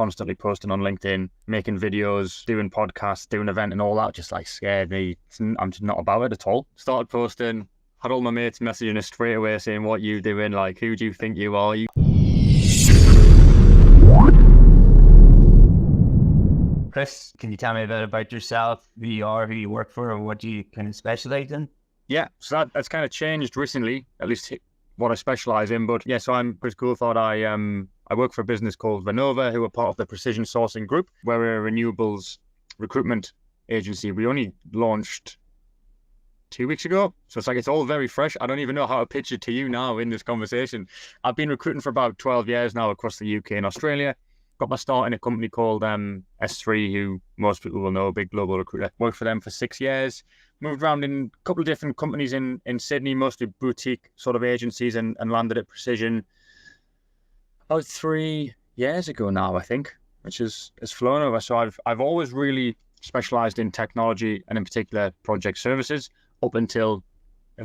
constantly posting on LinkedIn, making videos, doing podcasts, doing event and all that just like scared me. I'm just not about it at all. Started posting, had all my mates messaging us straight away saying, what you doing? Like, who do you think you are? Kris, can you tell me a bit about yourself, who you are, who you work for, and what you kind of specialize in? Yeah, so that's kind of changed recently, at least what I specialize in. But yeah, so I'm Kris Coulthard. I work for a business called Renewables, who are part of the Precision Sourcing Group. We're a renewables recruitment agency. We only launched 2 weeks ago. So it's all very fresh. I don't even know how to pitch it to you now in this conversation. I've been recruiting for about 12 years now across the UK and Australia. Got my start in a company called S3, who most people will know, a big global recruiter. Worked for them for 6 years. Moved around in a couple of different companies in Sydney, mostly boutique sort of agencies, and landed at Precision about 3 years ago now, I think, which has flown over. So I've always really specialized in technology and in particular project services up until,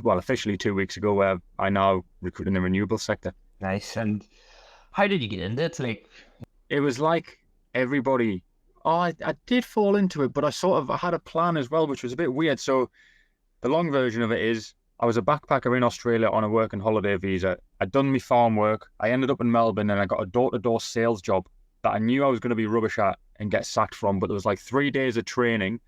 well, officially 2 weeks ago, where I now recruit in the renewable sector. Nice. And how did you get into it? It was like everybody. Oh, I did fall into it, but I had a plan as well, which was a bit weird. So the long version of it is I was a backpacker in Australia on a work and holiday visa. I'd done my farm work. I ended up in Melbourne and I got a door-to-door sales job that I knew I was going to be rubbish at and get sacked from, but there was like 3 days of training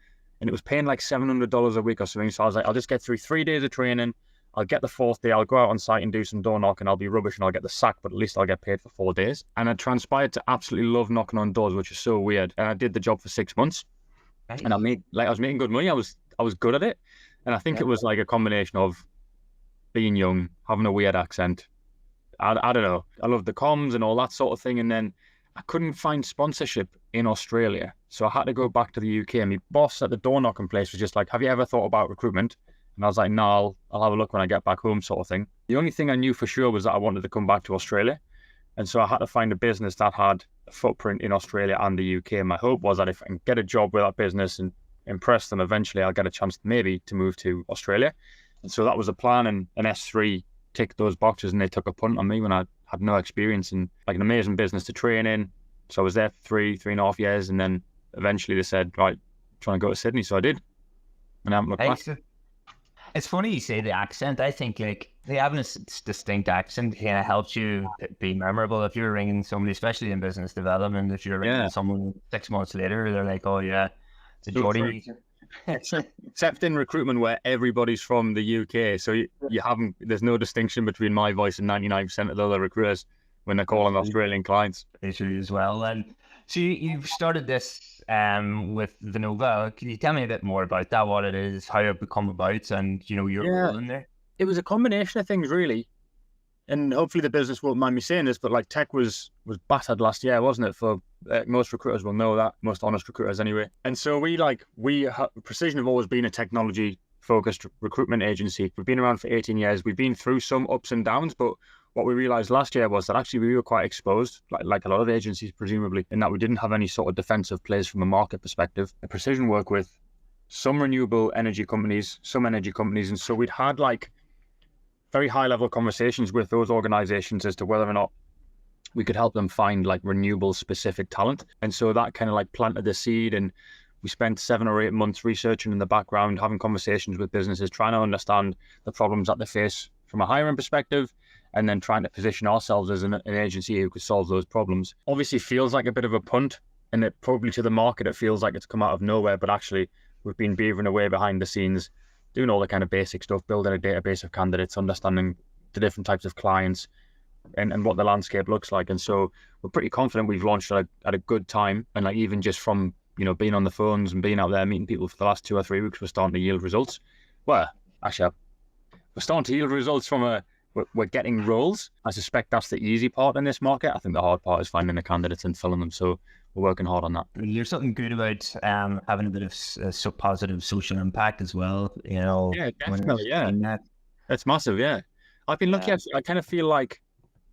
and it was paying like $700 a week or something. So I was like, I'll just get through 3 days of training. I'll get the fourth day, I'll go out on site and do some door knocking, I'll be rubbish and I'll get the sack, but at least I'll get paid for 4 days. And I transpired to absolutely love knocking on doors, which is so weird. And I did the job for 6 months. Nice. And I was making good money. I was good at it. And I think it was like a combination of being young, having a weird accent. I don't know. I loved the comms and all that sort of thing. And then I couldn't find sponsorship in Australia. So I had to go back to the UK. And my boss at the door knocking place was just like, have you ever thought about recruitment? And I was like, no, I'll have a look when I get back home, sort of thing. The only thing I knew for sure was that I wanted to come back to Australia. And so I had to find a business that had a footprint in Australia and the UK. And my hope was that if I can get a job with that business and impress them, eventually I'll get a chance maybe to move to Australia. And so that was a plan, and an S3 ticked those boxes, and they took a punt on me when I had no experience and like an amazing business to train in. So I was there for 3.5 years. And then eventually they said, right, trying to go to Sydney. So I did. And I haven't looked back. It's funny you say the accent. I think like having a distinct accent kind of helps you be memorable. If you're ringing somebody, especially in business development, if you're ringing someone 6 months later, they're like, oh yeah, it's a Geordie. Except in recruitment where everybody's from the UK. So there's no distinction between my voice and 99% of the other recruiters when they're calling Australian clients. Issue as well. And so you've started this with Renova. Can you tell me a bit more about that, what it is, how it become about, and your role in there? It was a combination of things, really. And hopefully the business won't mind me saying this, but like tech was battered last year, wasn't it? For most recruiters will know that, most honest recruiters anyway. And so Precision have always been a technology-focused recruitment agency. We've been around for 18 years. We've been through some ups and downs, but what we realized last year was that actually we were quite exposed, like a lot of agencies, presumably, in that we didn't have any sort of defensive plays from a market perspective. Precision work with some renewable energy companies, some energy companies. And so we'd had like very high level conversations with those organizations as to whether or not we could help them find like renewable specific talent. And so that kind of like planted the seed, and we spent 7 or 8 months researching in the background, having conversations with businesses, trying to understand the problems that they face from a hiring perspective, and then trying to position ourselves as an agency who could solve those problems. Obviously feels like a bit of a punt, and it probably to the market, it feels like it's come out of nowhere, but actually we've been beavering away behind the scenes, doing all the kind of basic stuff, building a database of candidates, understanding the different types of clients and what the landscape looks like. And so we're pretty confident we've launched at a good time. And like even just from, being on the phones and being out there meeting people for the last 2 or 3 weeks, we're starting to yield results. Well, actually, we're starting to yield results from we're getting roles. I suspect that's the easy part in this market. I think the hard part is finding the candidates and filling them. So we're working hard on that. There's something good about having a bit of positive social impact as well. Yeah, definitely. Yeah, it's massive. Yeah, I've been lucky. I kind of feel like,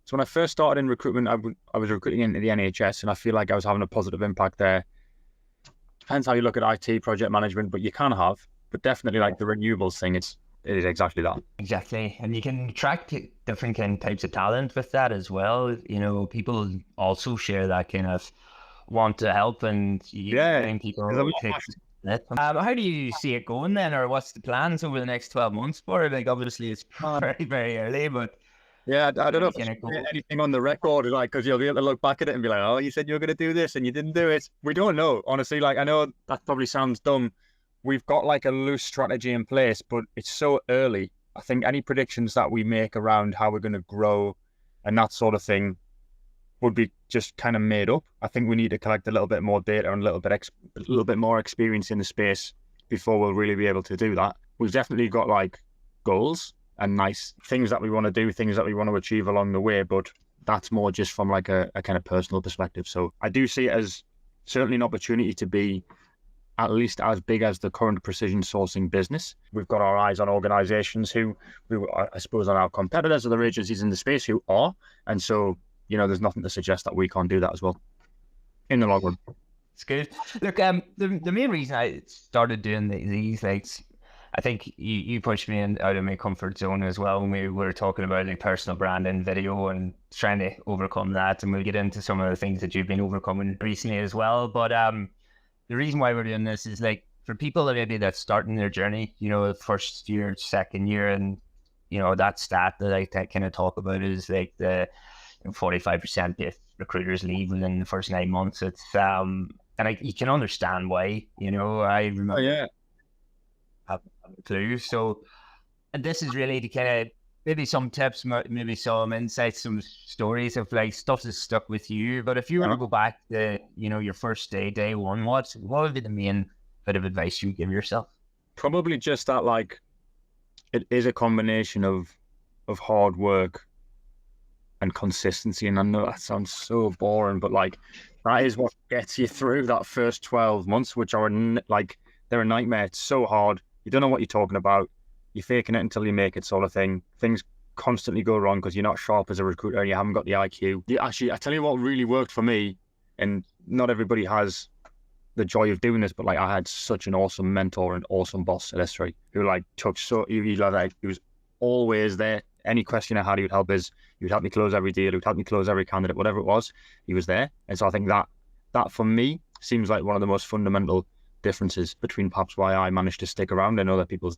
so when I first started in recruitment, I was recruiting into the NHS, and I feel like I was having a positive impact there. Depends how you look at IT project management, but you can have. But definitely, like the renewables thing, it is exactly that. Exactly. And you can attract different types of talent with that as well. People also share that kind of want to help, and you think people take it. How do you see it going then, or what's the plans over the next 12 months for it? Like, obviously it's very, very early, but yeah, I don't know if anything on the record, like, because you'll be able to look back at it and be like, oh, you said you were going to do this and you didn't do it. We don't know, honestly. Like, I know that probably sounds dumb. We've got like a loose strategy in place, but it's so early. I think any predictions that we make around how we're going to grow and that sort of thing would be just kind of made up. I think we need to collect a little bit more data and a little bit more experience in the space before we'll really be able to do that. We've definitely got like goals and nice things that we want to do, things that we want to achieve along the way, but that's more just from like a kind of personal perspective. So I do see it as certainly an opportunity to be at least as big as the current precision sourcing business. We've got our eyes on organizations who I suppose are our competitors, other agencies in the space who are, and so, you know, there's nothing to suggest that we can't do that as well in the long run. It's good. Look, the main reason I started doing these, like, I think you pushed me out of my comfort zone as well when we were talking about like personal branding, video, and trying to overcome that. And we'll get into some of the things that you've been overcoming recently as well. But the reason why we're doing this is like for people that maybe that's starting their journey, you know, first year, second year, and you know that stat that I kind of talk about is like the 45% of recruiters leave within the first 9 months. It's and you can understand why. You know, I remember. Have a clue. So, and this is really to kind of maybe some tips, maybe some insights, some stories of like stuff that's stuck with you. But if you were to go back to, you know, your first day one, what would be the main bit of advice you give yourself? Probably just that, like, it is a combination of hard work and consistency. And I know that sounds so boring, but like that is what gets you through that first 12 months, which are like, they're a nightmare. It's so hard. You don't know what you're talking about. You're faking it until you make it, sort of thing. Things constantly go wrong because you're not sharp as a recruiter and you haven't got the IQ. Actually, I tell you what really worked for me, and not everybody has the joy of doing this, but like I had such an awesome mentor and awesome boss at S3 who like took he was always there. Any question I had, he would help us. He would help me close every deal. He would help me close every candidate, whatever it was. He was there. And so I think that for me seems like one of the most fundamental differences between perhaps why I managed to stick around and other people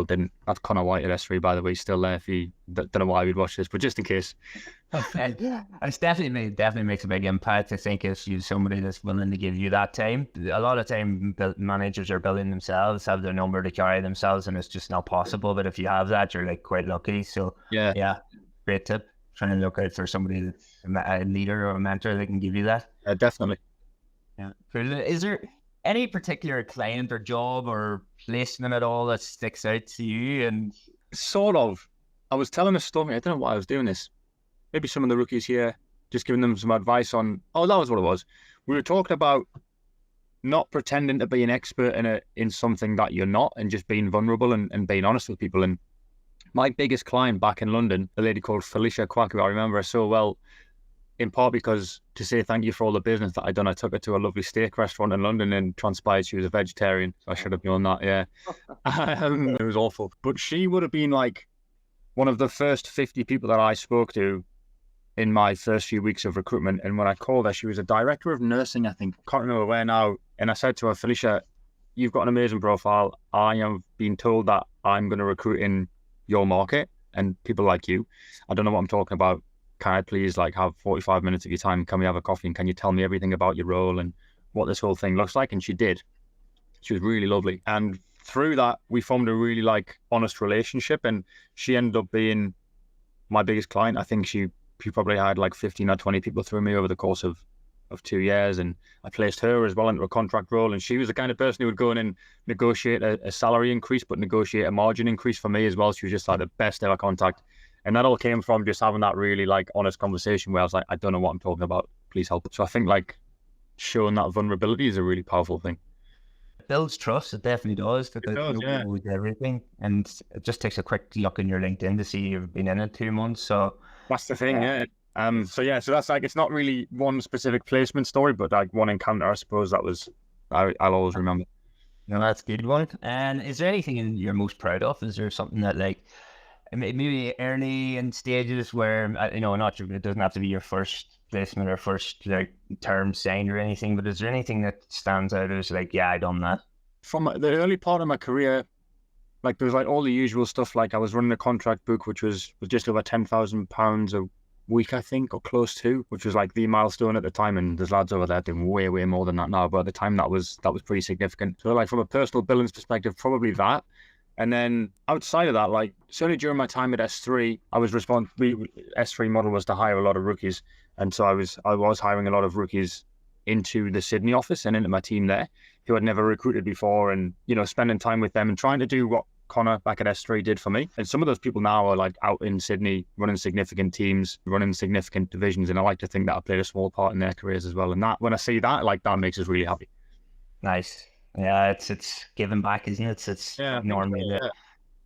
didn't. That's Connor White at S3, by the way, still there. If you don't know why we'd watch this, but just in case. It's definitely makes a big impact. I think if you're somebody that's willing to give you that time. A lot of time managers are building themselves, have their number to carry themselves, and it's just not possible. But if you have that, you're like quite lucky. So yeah, great tip. Trying to look out for somebody that's a leader or a mentor that can give you that. Definitely. Yeah. Is there any particular client or job or placement at all that sticks out to you? And sort of. I was telling a story. I don't know why I was doing this. Maybe some of the rookies here, just giving them some advice on. Oh, that was what it was. We were talking about not pretending to be an expert in something that you're not, and just being vulnerable and being honest with people. And my biggest client back in London, a lady called Felicia Quack, who I remember her so well, in part because to say thank you for all the business that I'd done, I took her to a lovely steak restaurant in London and transpired she was a vegetarian. So I should have known that, yeah. It was awful. But she would have been like one of the first 50 people that I spoke to in my first few weeks of recruitment. And when I called her, she was a director of nursing, I think. Can't remember where now. And I said to her, Felicia, you've got an amazing profile. I have been told that I'm going to recruit in your market and people like you. I don't know what I'm talking about. Can I please like have 45 minutes of your time? Can we have a coffee? And can you tell me everything about your role and what this whole thing looks like? And she did. She was really lovely. And through that, we formed a really like honest relationship. And she ended up being my biggest client. I think she probably had like 15 or 20 people through me over the course of 2 years. And I placed her as well into a contract role. And she was the kind of person who would go in and negotiate a salary increase, but negotiate a margin increase for me as well. She was just like the best ever contact. And that all came from just having that really like honest conversation where I was like, I don't know what I'm talking about. Please help. So I think like showing that vulnerability is a really powerful thing. It builds trust. It definitely does. Because nobody knows everything. And it just takes a quick look in your LinkedIn to see you've been in it 2 months. So that's the thing, yeah. So that's like, it's not really one specific placement story, but like one encounter, I suppose that was, I'll always remember. No, that's a good one. And is there anything you're most proud of? Is there something that like, maybe early in stages where, you know, not sure, it doesn't have to be your first placement or first like term signed or anything, but is there anything that stands out as like, yeah, I done that? From the early part of my career, like there was like all the usual stuff. Like I was running a contract book, which was just over £10,000 a week, I think, or close to, which was like the milestone at the time. And there's lads over there doing way more than that now. But at the time, that was pretty significant. So like from a personal billings perspective, probably that. And then outside of that, like certainly during my time at S3, I was S3 model was to hire a lot of rookies, and so I was hiring a lot of rookies into the Sydney office and into my team there, who had never recruited before, and spending time with them and trying to do what Connor back at S3 did for me. And some of those people now are like out in Sydney running significant teams, running significant divisions, and I like to think that I played a small part in their careers as well. And that, when I see that, like that makes us really happy. Nice. Yeah, it's giving back, isn't it? It's normally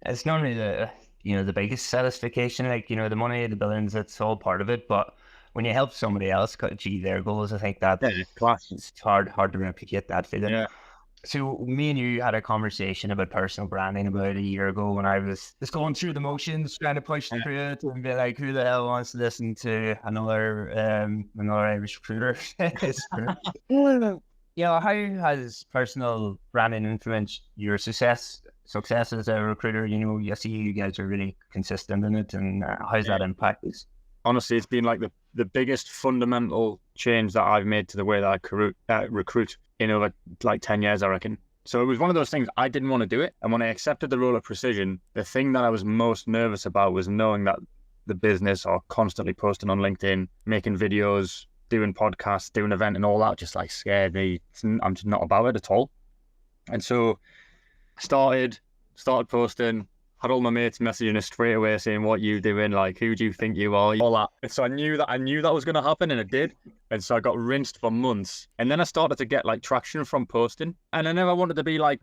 the the biggest satisfaction. Like the money, the billings, it's all part of it. But when you help somebody else achieve their goals, I think that it's hard to replicate that feeling. Yeah. So me and you had a conversation about personal branding about a year ago when I was just going through the motions, trying to push through it and be like, who the hell wants to listen to another Irish recruiter? How has personal branding influenced your success as a recruiter? I see you guys are really consistent in it, and how's that impacted? Honestly, it's been like the biggest fundamental change that I've made to the way that I recruit in over like 10 years, I reckon. So it was one of those things, I didn't want to do it. And when I accepted the role of Precision, the thing that I was most nervous about was knowing that the business are constantly posting on LinkedIn, making videos, doing podcasts, doing event and all that just like scared me. I'm just not about it at all. And so started posting, had all my mates messaging us straight away saying, what you doing? Like, who do you think you are? All that. And so I knew that was going to happen, and it did. And so I got rinsed for months. And then I started to get like traction from posting. And I never wanted to be like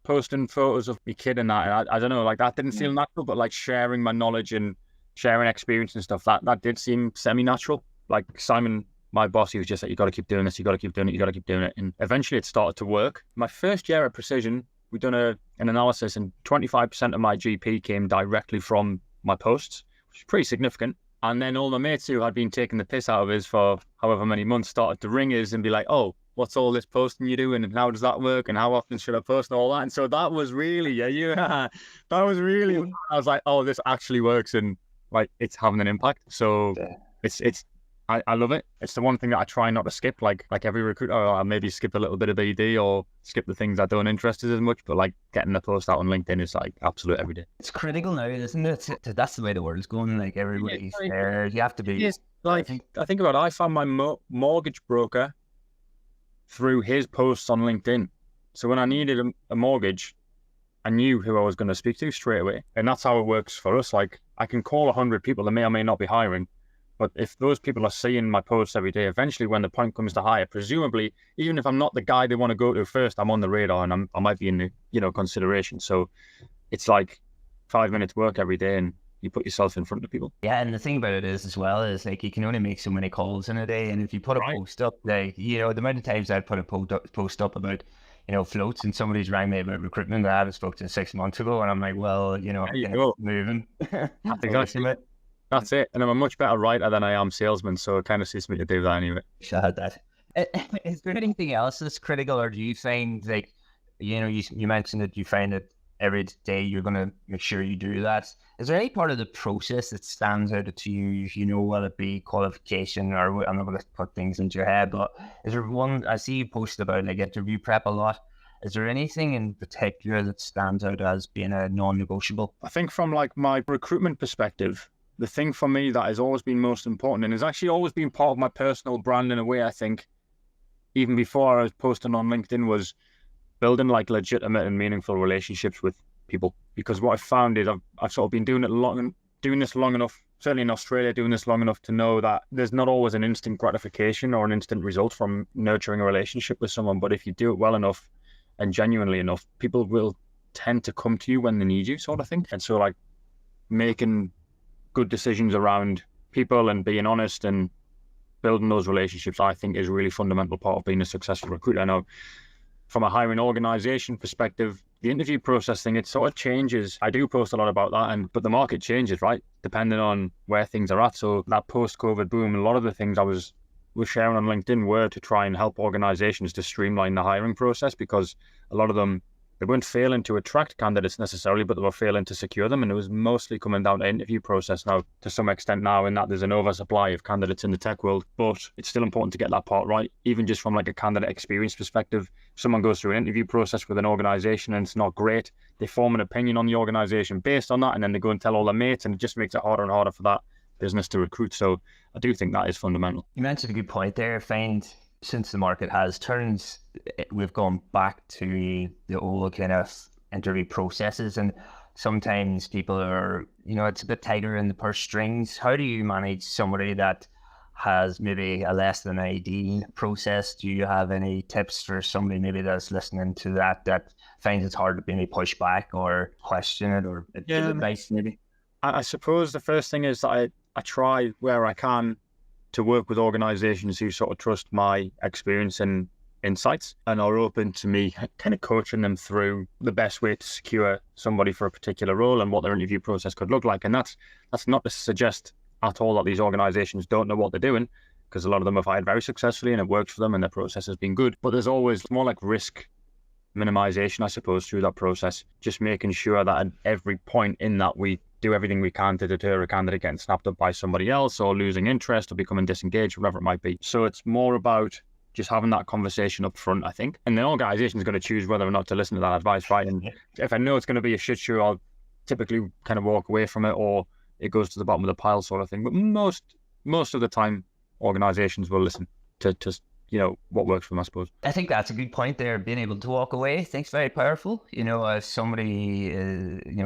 posting photos of my kid and that. And I don't know, like that didn't feel natural, but like sharing my knowledge and sharing experience and stuff, that did seem semi-natural. Like Simon, my boss, he was just like, you got to keep doing this, you got to keep doing it, you got to keep doing it. And eventually it started to work. My first year at Precision, we'd done an analysis, and 25% of my GP came directly from my posts, which is pretty significant. And then all my mates who had been taking the piss out of us for however many months started to ring us and be like, oh, what's all this posting you're doing, and how does that work, and how often should I post, and all that. And so that was really, I was like, oh, this actually works, and like it's having an impact. So I love it. It's the one thing that I try not to skip. Like every recruiter, I'll maybe skip a little bit of BD or skip the things I don't interest in as much. But like getting a post out on LinkedIn is like absolute every day. It's critical now, isn't it? That's the way the world's going. Like everybody's there. You have to be. Yes. Like I think about it, I found my mortgage broker through his posts on LinkedIn. So when I needed a mortgage, I knew who I was going to speak to straight away. And that's how it works for us. Like I can call 100 people that may or may not be hiring. But if those people are seeing my posts every day, eventually when the point comes to hire, presumably, even if I'm not the guy they want to go to first, I'm on the radar and I might be in the, consideration. So it's like 5 minutes work every day and you put yourself in front of people. Yeah, and the thing about it is as well is like you can only make so many calls in a day. And if you put a post up, like, the amount of times I'd put a post up about, floats, and somebody's rang me about recruitment that I haven't spoken to 6 months ago. And I'm like, well, moving. That's exactly it. That's it. And I'm a much better writer than I am salesman, so it kind of suits me to do that anyway. I had that. Is there anything else that's critical, or do you find like, you mentioned that you find that every day you're going to make sure you do that. Is there any part of the process that stands out to you, whether it be qualification, or I'm not going to put things into your head, but is there one, I see you post about like interview prep a lot. Is there anything in particular that stands out as being a non-negotiable? I think from like my recruitment perspective, the thing for me that has always been most important, and has actually always been part of my personal brand in a way, I think, even before I was posting on LinkedIn, was building like legitimate and meaningful relationships with people. Because what I found is I've sort of been doing this long enough, certainly in Australia, doing this long enough to know that there's not always an instant gratification or an instant result from nurturing a relationship with someone. But if you do it well enough and genuinely enough, people will tend to come to you when they need you, sort of thing. And so like making good decisions around people and being honest and building those relationships, I think, is a really fundamental part of being a successful recruiter. Now, from a hiring organization perspective, the interview process thing, it sort of changes. I do post a lot about that, but the market changes, right? Depending on where things are at. So that post-COVID boom, a lot of the things I was sharing on LinkedIn were to try and help organizations to streamline the hiring process, because a lot of them, they weren't failing to attract candidates necessarily, but they were failing to secure them. And it was mostly coming down to interview process now, to some extent now, in that there's an oversupply of candidates in the tech world. But it's still important to get that part right, even just from like a candidate experience perspective. If someone goes through an interview process with an organization and it's not great, they form an opinion on the organization based on that, and then they go and tell all their mates, and it just makes it harder and harder for that business to recruit. So I do think that is fundamental. You mentioned a good point there. I find since the market has turned, we've gone back to the old kind of interview processes, and sometimes people are, it's a bit tighter in the purse strings. How do you manage somebody that has maybe a less than ideal process? Do you have any tips for somebody maybe that's listening to that finds it's hard to maybe push back or question it, or advice maybe? I suppose the first thing is that I try where I can to work with organizations who sort of trust my experience and insights and are open to me kind of coaching them through the best way to secure somebody for a particular role and what their interview process could look like. And that's not to suggest at all that these organizations don't know what they're doing, because a lot of them have hired very successfully and it works for them and their process has been good. But there's always more like risk minimization, I suppose, through that process, just making sure that at every point in that we do everything we can to deter a candidate getting snapped up by somebody else or losing interest or becoming disengaged, whatever it might be. So it's more about just having that conversation up front, I think. And the organization is going to choose whether or not to listen to that advice, right? And if I know it's going to be a shit show, I'll typically kind of walk away from it, or it goes to the bottom of the pile sort of thing. But most of the time, organizations will listen to what works for them, I suppose. I think that's a good point there. Being able to walk away, I think is very powerful. As somebody,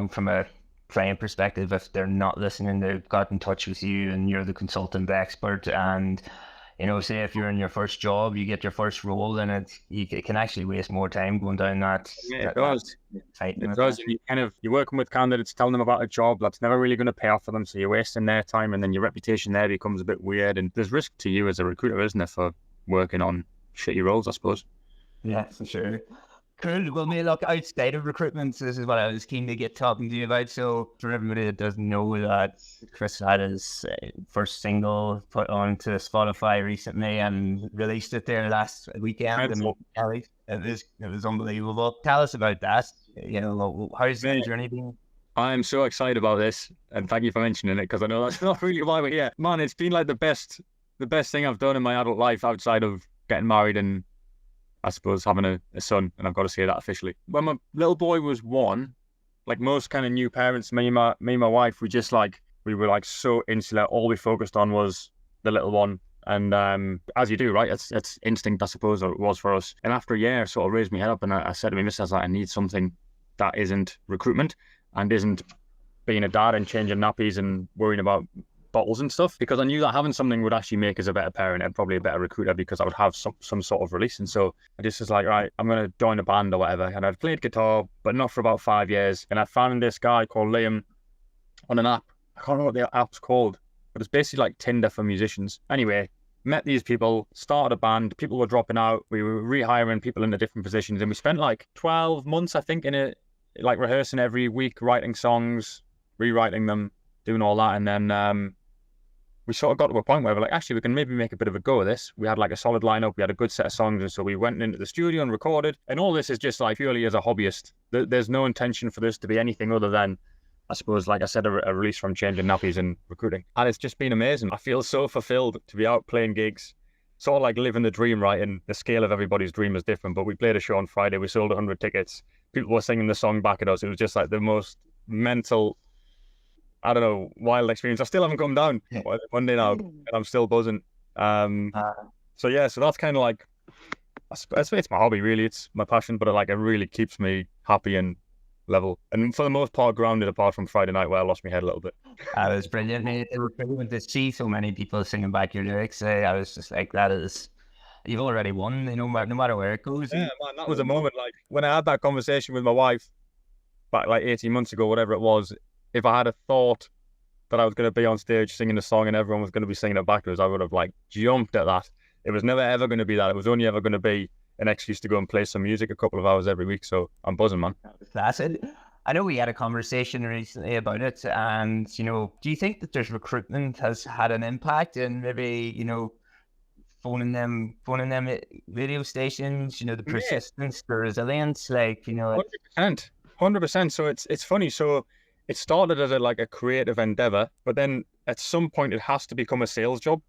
from a client perspective, if they're not listening, they've got in touch with you and you're the consultant expert, and say if you're in your first job, you get your first role, and it can actually waste more time going down that. Yeah, it does. It does. You're working with candidates, telling them about a job that's never really going to pay off for them, so you're wasting their time, and then your reputation there becomes a bit weird, and there's risk to you as a recruiter, isn't there, for working on shitty roles, I suppose. Yeah, for sure. Cool. Well, mate, look, outside of recruitment, this is what I was keen to get talking to you about. So for everybody that doesn't know, that Kris had his first single put onto Spotify recently and released it there last weekend. It was unbelievable. Tell us about that. How's the journey been? I'm so excited about this, and thank you for mentioning it, because I know that's not really why we're here. Man, it's been like the best thing I've done in my adult life outside of getting married and, I suppose, having a son, and I've got to say that officially. When my little boy was 1, like most kind of new parents, me and my wife, we were so insular. All we focused on was the little one. And as you do, right? It's instinct, I suppose, or it was for us. And after a year, I sort of raised my head up and I said to my missus, I need something that isn't recruitment and isn't being a dad and changing nappies and worrying about bottles and stuff, because I knew that having something would actually make us a better parent and probably a better recruiter, because I would have some sort of release. And so I just was like, right, I'm going to join a band or whatever. And I'd played guitar, but not for about 5 years. And I found this guy called Liam on an app. I can't remember what the app's called, but it's basically like Tinder for musicians. Anyway, met these people, started a band. People were dropping out. We were rehiring people into different positions. And we spent like 12 months, I think, in it, like rehearsing every week, writing songs, rewriting them, doing all that. And then we sort of got to a point where we're like, actually, we can maybe make a bit of a go of this. We had like a solid lineup. We had a good set of songs. And so we went into the studio and recorded. And all this is just like purely as a hobbyist. There's no intention for this to be anything other than, I suppose, like I said, a release from changing nappies and recruiting. And it's just been amazing. I feel so fulfilled to be out playing gigs, sort of like living the dream, right? And the scale of everybody's dream is different. But we played a show on Friday. We sold 100 tickets. People were singing the song back at us. It was just like the most mental, I don't know, wild experience. I still haven't come down one day now, and I'm still buzzing. So that's kind of like, I suppose it's my hobby, really. It's my passion, but it really keeps me happy and level. And for the most part, grounded, apart from Friday night where I lost my head a little bit. That was brilliant. It was brilliant to see so many people singing back your lyrics. I was just like, you've already won, no matter where it goes. Yeah, man, that was a moment. Like when I had that conversation with my wife back like 18 months ago, whatever it was, if I had a thought that I was going to be on stage singing a song and everyone was going to be singing it back to us, I would have like jumped at that. It was never ever going to be that. It was only ever going to be an excuse to go and play some music a couple of hours every week. So I'm buzzing, man. That's it. I know we had a conversation recently about it, and do you think that there's recruitment has had an impact in maybe phoning them radio stations, the persistence, the resilience, 100%. So it's funny. So it started as a creative endeavor, but then at some point it has to become a sales job,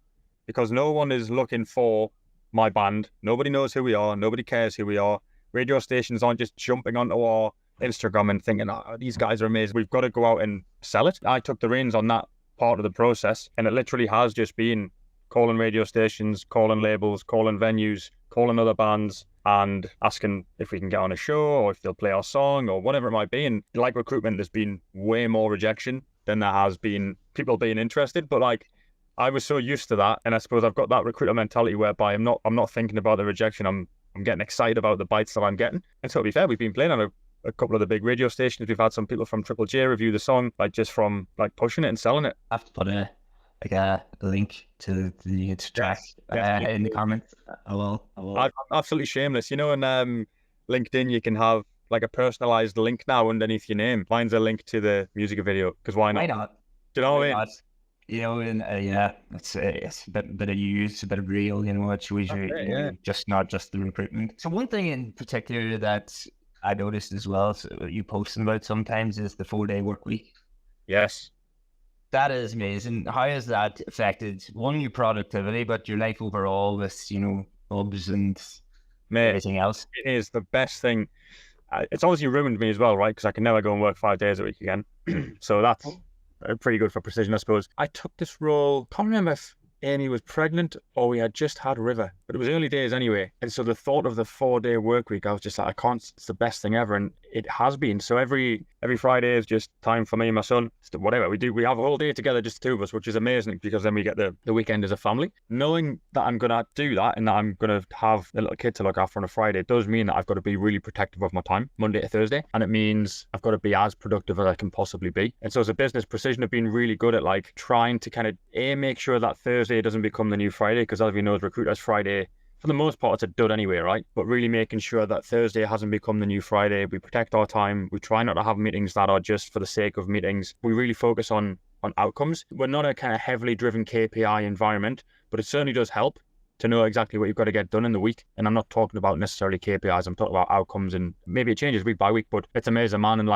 because no one is looking for my band. Nobody knows who we are. Nobody cares who we are. Radio stations aren't just jumping onto our Instagram and thinking, oh, these guys are amazing. We've got to go out and sell it. I took the reins on that part of the process, and it literally has just been calling radio stations, calling labels, calling venues, calling other bands, and asking if we can get on a show or if they'll play our song or whatever it might be. And like Recruitment, there's been way more rejection than there has been people being interested. But I was so used to that, and I suppose I've got that recruiter mentality whereby I'm not thinking about the rejection. I'm getting excited about the bites that I'm getting. And so to be fair, we've been playing on a couple of the big radio stations. We've had some people from Triple J review the song, just from pushing it and selling it. I have to put a link to the track in the comments. I will. I'm absolutely shameless. In LinkedIn, you can have a personalized link now underneath your name. Mine's a link to the music video, because why not? Why not? Do you know what I mean? It's a bit of use, a bit of real, it's usually just not just the recruitment. So one thing in particular that I noticed as well, so you posting about sometimes, is the 4-day work week. Yes. That is amazing. How has that affected, one, your productivity, but your life overall with, pubs and everything else? It is the best thing. It's obviously ruined me as well, right? Because I can never go and work 5 days a week again. So that's pretty good for precision, I suppose. I took this role, can't remember if Amy was pregnant or we had just had River, but it was early days anyway. And so the thought of the 4-day work week, I was just like, I can't, it's the best thing ever. And it has been. So every Friday is just time for me and my son. Whatever we do, we have a whole day together, just the two of us, which is amazing, because then we get the weekend as a family. Knowing that I'm going to do that and that I'm going to have a little kid to look after on a Friday does mean that I've got to be really protective of my time, Monday to Thursday. And it means I've got to be as productive as I can possibly be. And so as a business, Precision have been really good at trying to kind of make sure that Thursday doesn't become the new Friday, because as we know as recruiters, Friday, for the most part, it's a dud anyway, right? But really making sure that Thursday hasn't become the new Friday. We protect our time. We try not to have meetings that are just for the sake of meetings. We really focus on outcomes. We're not a kind of heavily driven KPI environment, but it certainly does help to know exactly what you've got to get done in the week. And I'm not talking about necessarily KPIs. I'm talking about outcomes, and maybe it changes week by week, but it's amazing, man. And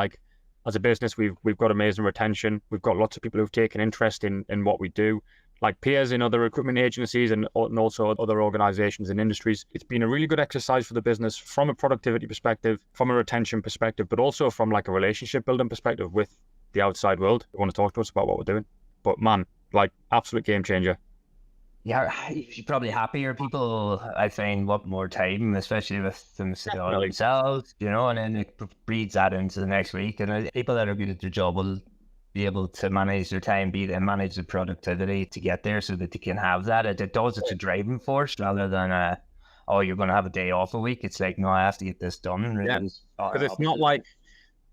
as a business, we've got amazing retention. We've got lots of people who've taken interest in what we do, like peers in other recruitment agencies and also other organizations and industries. It's been a really good exercise for the business from a productivity perspective, from a retention perspective, but also from a relationship building perspective with the outside world who want to talk to us about what we're doing. But man, absolute game changer. Yeah, you're probably happier people, I find, want more time, especially with themselves, and then it breeds that into the next week. And people that are good at their job will be able to manage their time, manage the productivity to get there so that they can have that. It's a driving force rather than you're going to have a day off a week. It's like, no, I have to get this done. Because it's not like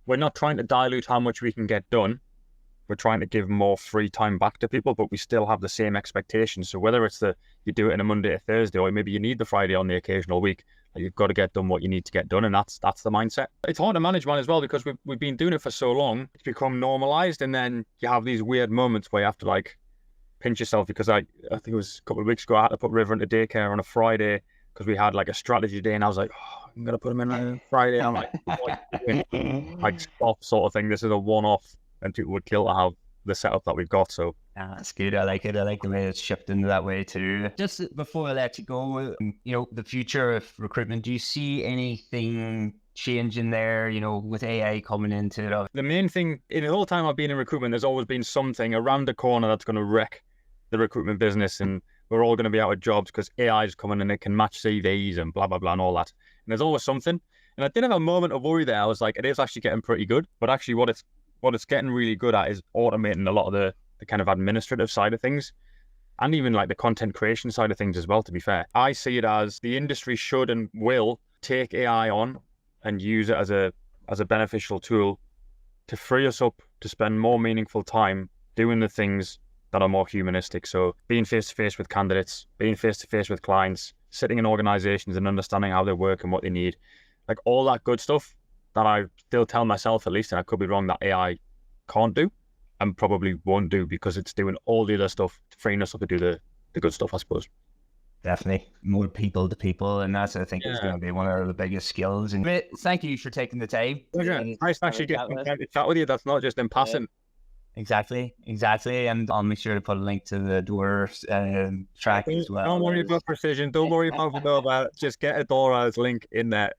we're not trying to dilute how much we can get done. We're trying to give more free time back to people, but we still have the same expectations. So whether it's you do it in a Monday to Thursday, or maybe you need the Friday on the occasional week, you've got to get done what you need to get done, and that's the mindset. It's hard to manage, man, as well, because we've been doing it for so long. It's become normalized, and then you have these weird moments where you have to pinch yourself, because I think it was a couple of weeks ago, I had to put River into daycare on a Friday because we had a strategy day, and I was like, I'm gonna put him in on Friday. I'm like, stop, sort of thing. This is a one-off, and people would kill to have the setup that we've got. So yeah, that's good. I like it. I like the way it's shifting that way too. Just before I let you go, the future of recruitment, do you see anything changing there, with AI coming into it? The main thing, in the whole time I've been in recruitment, there's always been something around the corner that's going to wreck the recruitment business, and we're all going to be out of jobs because AI is coming and it can match CVs and blah, blah, blah, and all that. And there's always something. And I did have a moment of worry there. I was like, it is actually getting pretty good. But actually what it's getting really good at is automating a lot of the kind of administrative side of things, and even the content creation side of things as well, to be fair. I see it as the industry should and will take AI on and use it as a beneficial tool to free us up to spend more meaningful time doing the things that are more humanistic. So being face-to-face with candidates, being face-to-face with clients, sitting in organizations and understanding how they work and what they need, like all that good stuff that I still tell myself, at least, and I could be wrong, that AI can't do and probably won't do, because it's doing all the other stuff, freeing us up to do the good stuff, I suppose. Definitely more people to people, and that's, I think, is going to be one of the biggest skills. And thank you for taking the time. Nice to actually get some time to chat with you. That's not just in passing. Exactly. And I'll make sure to put a link to the door track as well. Don't worry about precision. Don't worry about it. Just get a Dora's link in there.